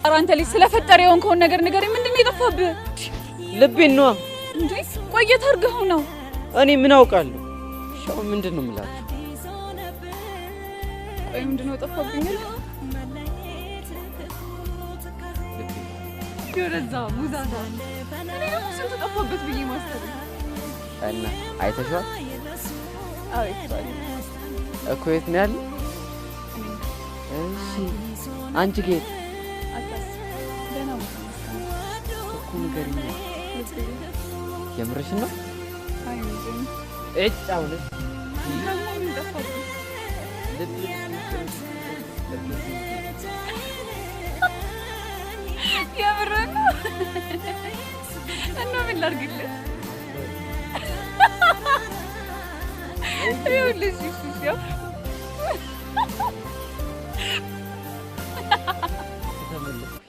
አራንተ ልጅ ስለፈጠረ የሆንከውን ነገር ንገረኝ። ምንድነው የጠፋብህ? ልቤን ነው እንዴ? ቆየት አድርገው ነው። እኔ ምን አውቃለሁ? ሻው ምንድነው የምላችሁ? ቆይ ምንድነው የጠፋብኝ? ይወረዛ ሙዛዛ እኔ ደግሞ ስንት ጠፋበት ብዬ ማስተር እና አይተሽዋል? አዎ አይተሽዋል እኮ የት ነው ያለው? እሺ አንቺ ጌት ደህና እኮ ንገሪኝ። የምርሽ ነው? አይ ምንድን እጫውለ ምን ጠፋብኝ? የምርህ ነው? እና ምን ላድርግልህ? ይኸውልሽ ያው ተመለስኩኝ